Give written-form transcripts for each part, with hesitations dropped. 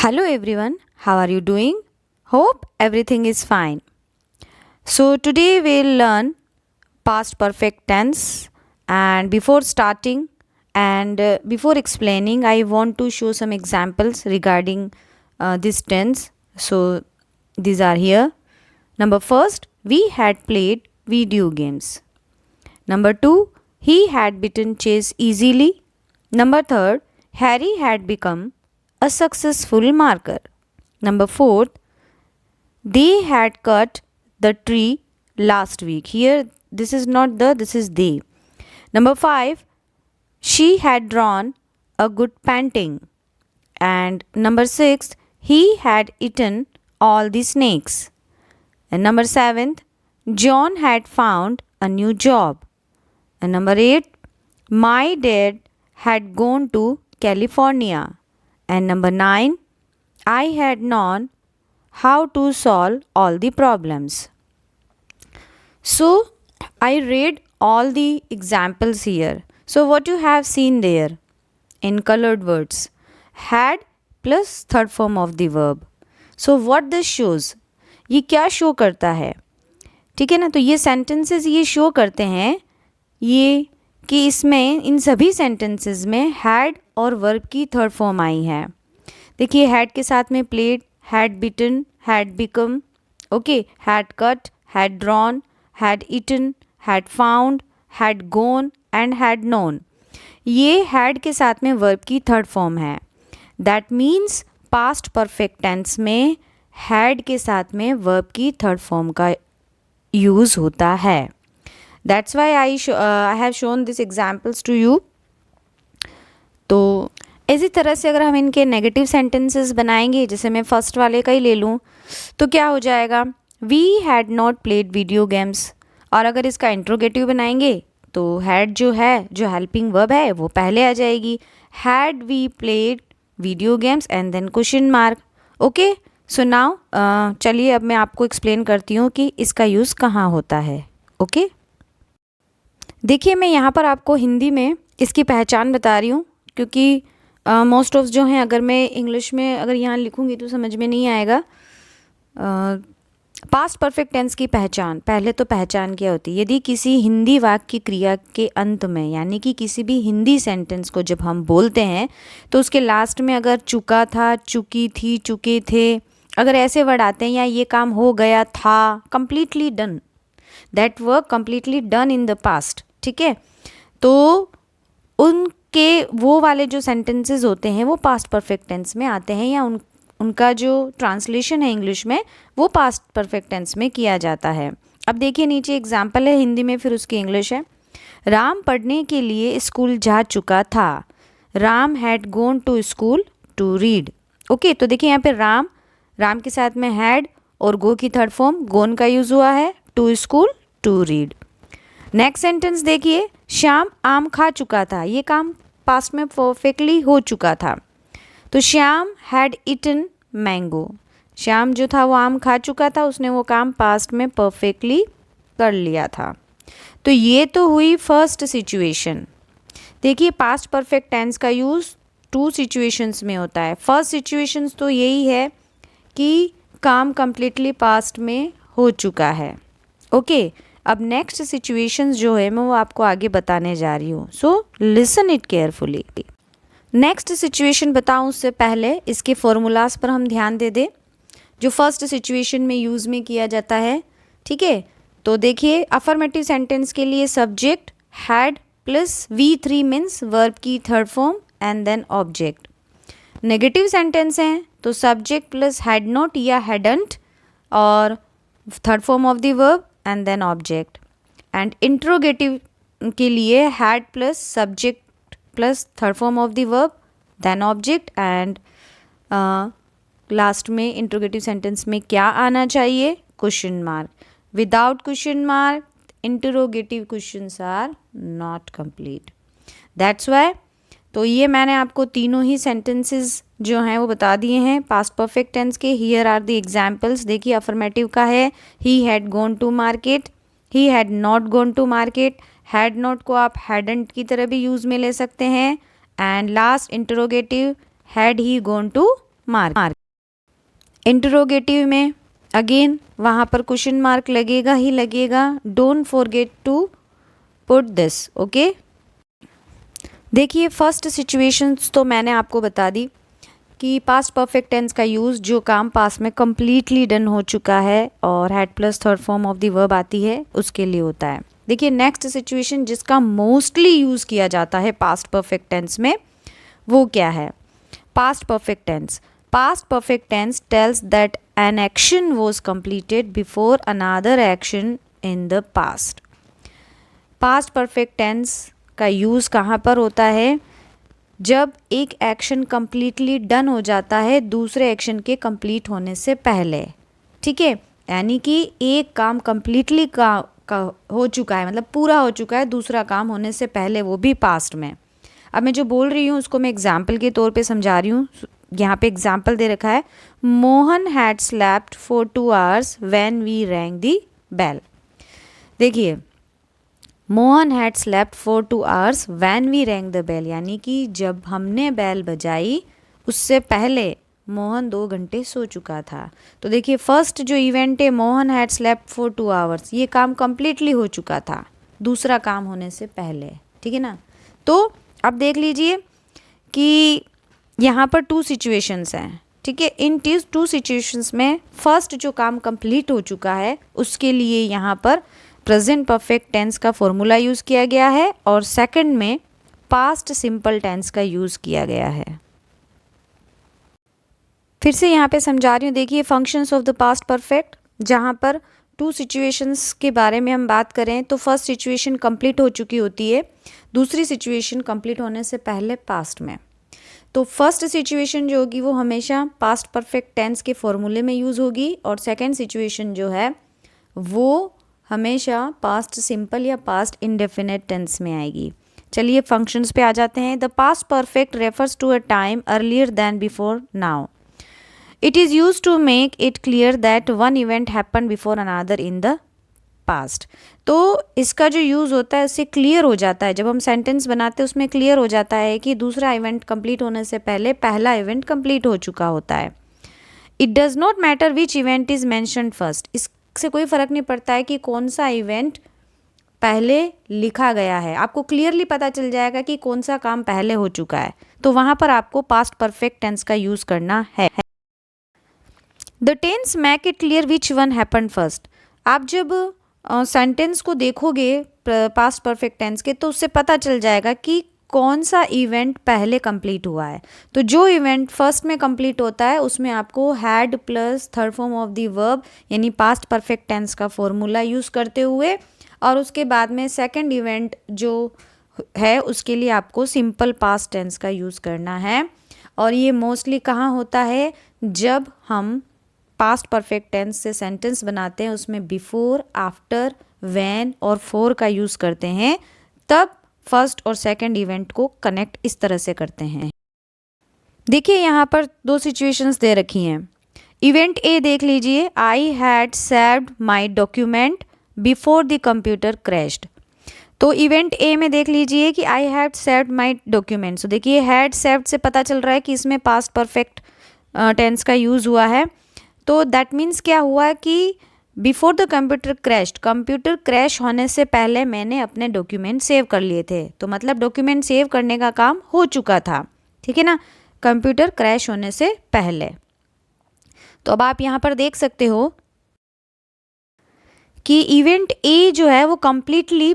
Hello everyone, how are you doing? Hope everything is fine. So today we'll learn past perfect tense, and before starting and before explaining I want to show some examples regarding this tense. So these are here. Number first, we had played video games. Number 2, he had beaten chess easily. Number 3, Harry had become a successful marker. Number 4, they had cut the tree last week. Here, this is not the, this is they. Number 5, she had drawn a good painting. And number 6, he had eaten all the snakes. And number 7, John had found a new job. And number 8, my dad had gone to California. And number 9, I had known how to solve all the problems. So, I read all the examples here. So, what you have seen there in colored words, had plus third form of the verb. So, what this shows? ये क्या show करता है? ठीक है ना, तो ये sentences ये शो करते हैं ये कि इसमें इन सभी सेंटेंसेस में हैड और वर्ब की थर्ड फॉर्म आई है. देखिए हैड के साथ में played, had bitten, had become, okay, had cut, had drawn, had eaten, had found, had gone and had known. ये हैड के साथ में वर्ब की थर्ड फॉर्म है. That means past perfect tense में हैड के साथ में वर्ब की थर्ड फॉर्म का यूज़ होता है. That's why I have shown these examples to you. तो इसी तरह से अगर हम इनके नेगेटिव सेंटेंसेस बनाएंगे, जैसे मैं फर्स्ट वाले का ही ले लूँ, तो क्या हो जाएगा? We had not played video games. और अगर इसका इंट्रोगेटिव बनाएंगे तो हैड जो है, जो हेल्पिंग वर्ब है, वो पहले आ जाएगी. Had we played video games and then question mark. Okay, so now चलिए अब मैं आपको एक्सप्लेन करती हूँ कि इसका यूज़ कहाँ होता है. ओके, देखिए मैं यहाँ पर आपको हिंदी में इसकी पहचान बता रही हूँ, क्योंकि मोस्ट ऑफ जो हैं अगर मैं इंग्लिश में अगर यहाँ लिखूँगी तो समझ में नहीं आएगा. पास्ट परफेक्ट टेंस की पहचान, पहले तो पहचान क्या होती है? यदि किसी हिंदी वाक्य की क्रिया के अंत में, यानी कि किसी भी हिंदी सेंटेंस को जब हम बोलते हैं तो उसके लास्ट में अगर चुका था, चुकी थी, चुके थे, अगर ऐसे वर्ड आते हैं, या ये काम हो गया था, completely done, that work completely done in the past, ठीक है, तो उनके वो वाले जो सेंटेंसेस होते हैं वो पास्ट परफेक्ट टेंस में आते हैं, या उनका जो ट्रांसलेशन है इंग्लिश में वो पास्ट परफेक्ट टेंस में किया जाता है. अब देखिए नीचे एग्जाम्पल है हिंदी में, फिर उसकी इंग्लिश है. राम पढ़ने के लिए स्कूल जा चुका था. Ram had gone to school to read. Okay, तो देखिए यहाँ पे राम, राम के साथ में हैड और गो की थर्ड फॉर्म गोन का यूज़ हुआ है, to school to read. Next sentence देखिए, श्याम आम खा चुका था. ये काम पास्ट में परफेक्टली हो चुका था, तो Shyam had eaten mango. Shyam जो था वो आम खा चुका था, उसने वो काम पास्ट में परफेक्टली कर लिया था. तो ये तो हुई फर्स्ट सिचुएशन. देखिए पास्ट परफेक्ट टेंस का यूज़ टू सिचुएशंस में होता है. फर्स्ट सिचुएशंस तो यही है कि काम कंप्लीटली पास्ट में हो चुका है. ओके, अब नेक्स्ट सिचुएशंस जो है मैं वो आपको आगे बताने जा रही हूँ, so listen it carefully. Next situation बताऊँ उससे पहले इसके फॉर्मूलाज पर हम ध्यान दे दें जो फर्स्ट सिचुएशन में यूज़ में किया जाता है. ठीक है, तो देखिए अफर्मेटिव सेंटेंस के लिए subject had plus V3 means verb की third form and then object. Negative sentence हैं तो सब्जेक्ट प्लस हैड नॉट या हैडंट और third form of the verb and then object. And interrogative के लिए had plus subject plus third form of the verb then object. And last में interrogative sentence में क्या आना चाहिए? Question mark. Without question mark interrogative questions are not complete. That's why. तो ये मैंने आपको तीनों ही सेंटेंसेस जो हैं वो बता दिए हैं पास्ट परफेक्ट टेंस के. Here are the examples. देखिए अफर्मेटिव का है he had gone to market, he had not gone to market. Had not को आप हैडंट की तरह भी यूज़ में ले सकते हैं. And last interrogative, had he gone to mark. Interrogative में अगेन वहाँ पर क्वेश्चन मार्क लगेगा ही लगेगा। Don't forget to put this, okay. देखिए फर्स्ट सिचुएशंस तो मैंने आपको बता दी कि पास्ट परफेक्ट टेंस का यूज़ जो काम पास में कम्प्लीटली डन हो चुका है और had plus third form of the verb आती है उसके लिए होता है। देखिए नेक्स्ट सिचुएशन जिसका मोस्टली यूज़ किया जाता है पास्ट परफेक्ट टेंस में वो क्या है? Past perfect tense. Past perfect tense tells that an action was completed before another action in the past. Past perfect tense का यूज़ कहाँ पर होता है? जब एक एक्शन कम्प्लीटली डन हो जाता है दूसरे एक्शन के कंप्लीट होने से पहले, ठीक है। यानी कि एक काम कम्प्लीटली का हो चुका है, मतलब पूरा हो चुका है दूसरा काम होने से पहले, वो भी पास्ट में। अब मैं जो बोल रही हूँ उसको मैं एग्जाम्पल के तौर पे समझा रही हूँ। यहाँ पे एग्जाम्पल दे रखा है, Mohan had slept for 2 hours when we rang the bell. देखिए Mohan had slept for 2 hours when we rang the bell, यानी कि जब हमने बेल बजाई उससे पहले मोहन 2 घंटे सो चुका था। तो देखिए फर्स्ट जो इवेंट है Mohan had slept for 2 hours, ये काम कम्प्लीटली हो चुका था दूसरा काम होने से पहले, ठीक है ना। तो अब देख लीजिए कि यहाँ पर 2 सिचुएशंस हैं, ठीक है। इन 2 सिचुएशंस में फर्स्ट जो काम कंप्लीट हो चुका है उसके लिए यहाँ पर प्रेजेंट परफेक्ट टेंस का फॉर्मूला यूज़ किया गया है और सेकंड में पास्ट सिंपल टेंस का यूज़ किया गया है। फिर से यहाँ पे समझा रही हूँ। देखिए functions of the past perfect, जहाँ पर 2 सिचुएशंस के बारे में हम बात करें तो फर्स्ट सिचुएशन कंप्लीट हो चुकी होती है, दूसरी सिचुएशन कंप्लीट होने से पहले पास्ट में। तो फर्स्ट सिचुएशन जो होगी वो हमेशा पास्ट परफेक्ट टेंस के फॉर्मूले में यूज़ होगी और सेकंड सिचुएशन जो है वो हमेशा पास्ट सिंपल या पास्ट इंडेफिनिट टेंस में आएगी। चलिए फंक्शंस पे आ जाते हैं। The past perfect refers to a time earlier than before now. It is use to make it clear that one event happen before another in the past. तो इसका जो यूज़ होता है उससे क्लियर हो जाता है, जब हम सेंटेंस बनाते हैं उसमें क्लियर हो जाता है कि दूसरा इवेंट कंप्लीट होने से पहले पहला इवेंट कंप्लीट हो चुका होता है। It does not matter which event is mentioned first, इससे कोई फ़र्क नहीं पड़ता है कि कौन सा इवेंट पहले लिखा गया है, आपको क्लियरली पता चल जाएगा कि कौन सा काम पहले हो चुका है, तो वहाँ पर आपको पास्ट परफेक्ट टेंस का यूज़ करना है। The tens make it clear which one happen first. आप जब सेंटेंस को देखोगे पास्ट परफेक्ट टेंस के तो उससे पता चल जाएगा कि कौन सा इवेंट पहले कंप्लीट हुआ है। तो जो इवेंट फर्स्ट में कंप्लीट होता है उसमें आपको had plus third form of the verb यानी पास्ट परफेक्ट टेंस का फॉर्मूला यूज़ करते हुए, और उसके बाद में सेकंड इवेंट जो है उसके लिए आपको सिंपल पास्ट टेंस का यूज़ करना है। और ये मोस्टली कहाँ होता है? जब हम पास्ट परफेक्ट टेंस से सेंटेंस बनाते हैं उसमें बिफोर, आफ्टर, व्हेन और फॉर का यूज़ करते हैं, तब फर्स्ट और सेकंड इवेंट को कनेक्ट इस तरह से करते हैं। देखिए यहाँ पर 2 सिचुएशंस दे रखी हैं। इवेंट ए देख लीजिए, I had saved my document before the computer crashed. तो इवेंट ए में देख लीजिए कि I had saved my documents. तो देखिए हैड सेव्ड से पता चल रहा है कि इसमें पास्ट परफेक्ट टेंस का यूज़ हुआ है। तो दैट मीन्स क्या हुआ कि before the computer crashed, computer crash होने से पहले मैंने अपने डॉक्यूमेंट सेव कर लिए थे। तो मतलब डॉक्यूमेंट सेव करने का काम हो चुका था, ठीक है ना, कंप्यूटर क्रैश होने से पहले। तो अब आप यहाँ पर देख सकते हो कि इवेंट ए जो है वो कंप्लीटली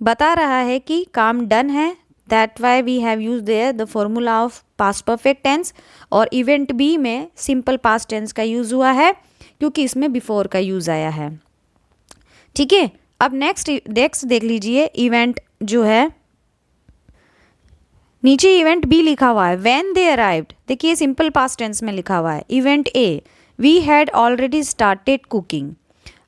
बता रहा है कि काम डन है, that why we have use there the formula of past perfect tense. और इवेंट बी में सिंपल पास्ट टेंस का यूज़ हुआ है क्योंकि इसमें बिफोर का यूज़ आया है, ठीक है। अब नेक्स्ट देख लीजिए, इवेंट जो है नीचे इवेंट बी लिखा हुआ है व्हेन दे अराइव्ड। देखिए सिंपल पास्ट टेंस में लिखा हुआ है। Event A, we had already started cooking,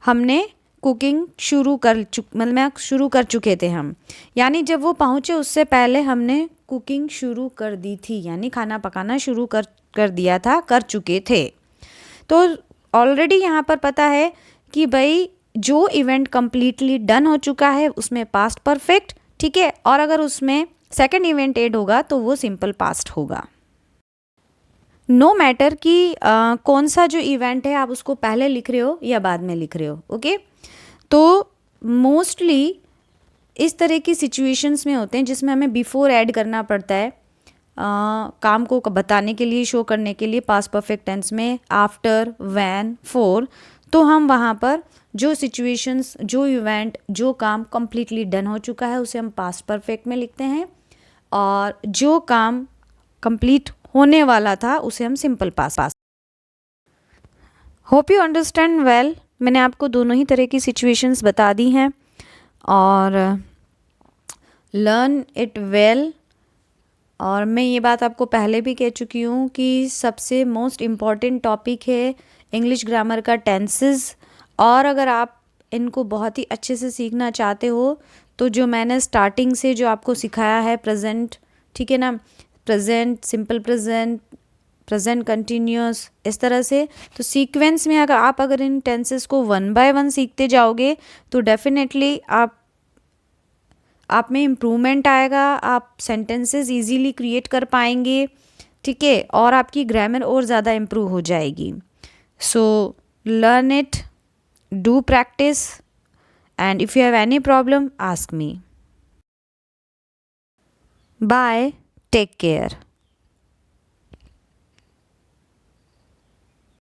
हमने कुकिंग शुरू कर चुके थे हम, यानी जब वो पहुँचे उससे पहले हमने कुकिंग शुरू कर दी थी, यानी खाना पकाना शुरू कर दिया था, कर चुके थे। तो ऑलरेडी यहाँ पर पता है कि भाई जो इवेंट कम्प्लीटली डन हो चुका है उसमें पास्ट परफेक्ट, ठीक है, और अगर उसमें सेकंड इवेंट ऐड होगा तो वो सिंपल पास्ट होगा। नो मैटर कि कौन सा जो इवेंट है आप उसको पहले लिख रहे हो या बाद में लिख रहे हो, ओके। तो मोस्टली इस तरह की सिचुएशंस में होते हैं जिसमें हमें बिफोर ऐड करना पड़ता है, काम को बताने के लिए, शो करने के लिए पास्ट परफेक्ट टेंस में आफ्टर, व्हेन, फॉर। तो हम वहाँ पर जो सिचुएशंस, जो इवेंट, जो काम कंप्लीटली डन हो चुका है उसे हम पास्ट परफेक्ट में लिखते हैं, और जो काम कंप्लीट होने वाला था उसे हम simple past. Hope you understand well. मैंने आपको दोनों ही तरह की सिचुएशंस बता दी हैं और लर्न इट वेल। और मैं ये बात आपको पहले भी कह चुकी हूँ कि सबसे मोस्ट इम्पॉर्टेंट टॉपिक है इंग्लिश ग्रामर का टेंसेस। और अगर आप इनको बहुत ही अच्छे से सीखना चाहते हो तो जो मैंने स्टार्टिंग से जो आपको सिखाया है, प्रेजेंट, ठीक है ना, present, simple present, present continuous, इस तरह से, तो सीक्वेंस में अगर इन टेंसेस को वन बाय वन सीखते जाओगे तो डेफिनेटली आप में इम्प्रूवमेंट आएगा, आप सेंटेंसेस इजीली क्रिएट कर पाएंगे, ठीक है, और आपकी ग्रामर और ज़्यादा इम्प्रूव हो जाएगी। So learn it, do practice, and if you have any problem ask me. Bye, take care.